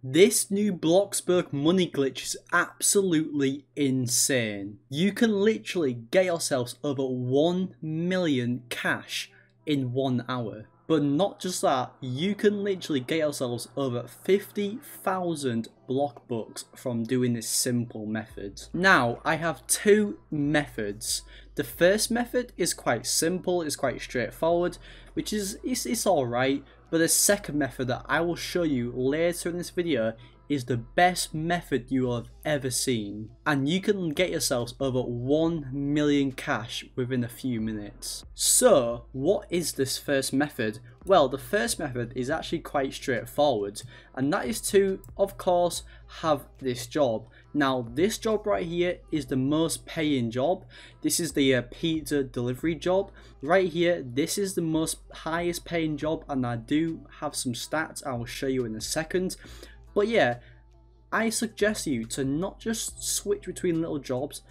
This new Bloxburg Money Glitch is absolutely insane. You can literally get yourselves over 1 million cash in 1 hour. But not just that, you can literally get yourselves over 50,000 block bucks from doing this simple method. Now, I have two methods. The first method is quite simple, it's quite straightforward, which is, it's alright. But the second method that I will show you later in this video is the best method you will have ever seen. And you can get yourselves over 1 million cash within a few minutes. So, what is this first method? Well, the first method is actually quite straightforward. And that is to, of course, have this job. Now, this job right here is the most paying job. This is the pizza delivery job. Right here, this is the most highest paying job. And I do have some stats I will show you in a second. But yeah, I suggest you to not just switch between little jobs,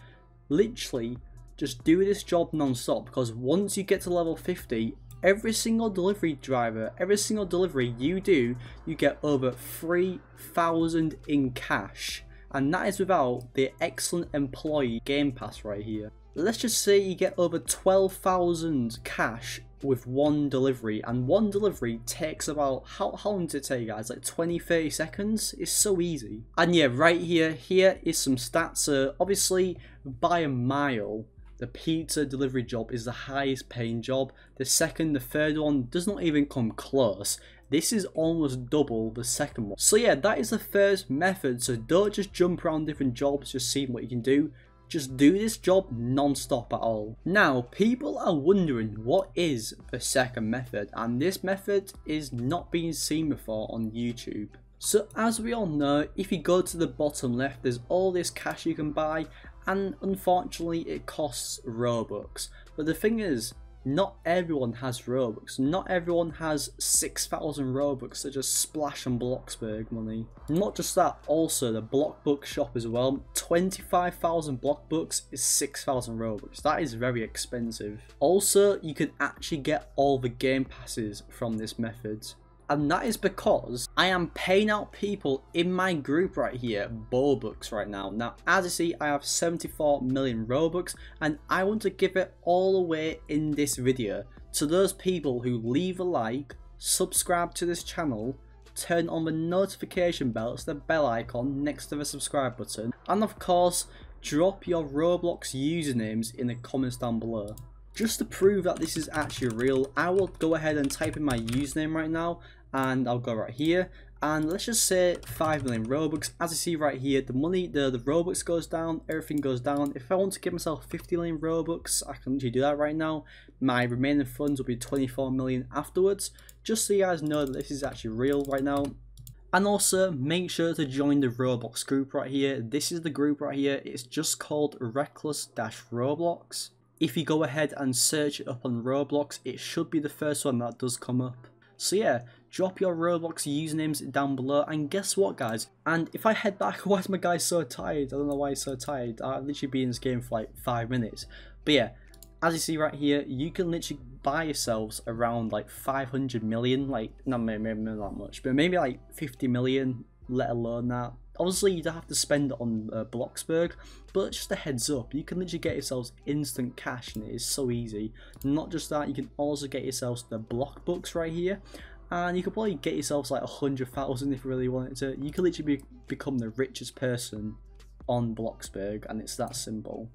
literally just do this job non-stop, because once you get to level 50, every single delivery driver, every single delivery you do, you get over 3,000 in cash. And that is without the excellent employee game pass right here. Let's just say you get over 12,000 cash with one delivery, and one delivery takes about, how long does it take, guys? Like 20-30 seconds? It's so easy. And yeah, right here is some stats. Obviously, by a mile, the pizza delivery job is the highest paying job. The second, the third one does not even come close. This is almost double the second one. So yeah, that is the first method. So don't just jump around different jobs, just seeing what you can do. Just do this job non-stop at all. Now, people are wondering what is the second method, and this method is not being seen before on YouTube. So as we all know, if you go to the bottom left, there's all this cash you can buy, and unfortunately it costs Robux. But the thing is, not everyone has Robux. Not everyone has 6,000 Robux to just splash on Bloxburg money. Not just that, also the Bloxburg shop as well. 25,000 Bloxburg is 6,000 Robux. That is very expensive. Also, you can actually get all the game passes from this method. And that is because I am paying out people in my group right here Robux right now. Now, as you see, I have 74 million Robux, and I want to give it all away in this video to those people who leave a like, subscribe to this channel, turn on the notification bell, it's the bell icon next to the subscribe button, and of course, drop your Roblox usernames in the comments down below. Just to prove that this is actually real, I will go ahead and type in my username right now, and I'll go right here, and let's just say 5 million Robux. As you see right here, the money, the Robux goes down, everything goes down. If I want to give myself 50 million Robux, I can literally do that right now. My remaining funds will be 24 million afterwards, just so you guys know that this is actually real right now. And also, make sure to join the Roblox group right here. This is the group right here. It's just called Reckless-Roblox. If you go ahead and search it up on Roblox, it should be the first one that does come up. So yeah, drop your Roblox usernames down below, and guess what, guys? And if I head back, why is my guy so tired? I don't know why he's so tired. I've literally been in this game for like 5 minutes. But yeah, as you see right here, you can literally buy yourselves around like 500 million, like, not maybe not that much, but maybe like 50 million, let alone that. Obviously, you don't have to spend it on Bloxburg, but just a heads up, you can literally get yourselves instant cash, and it is so easy. Not just that, you can also get yourselves the block books right here, and you could probably get yourselves like 100,000 if you really wanted to. You can literally become the richest person on Bloxburg, and it's that simple.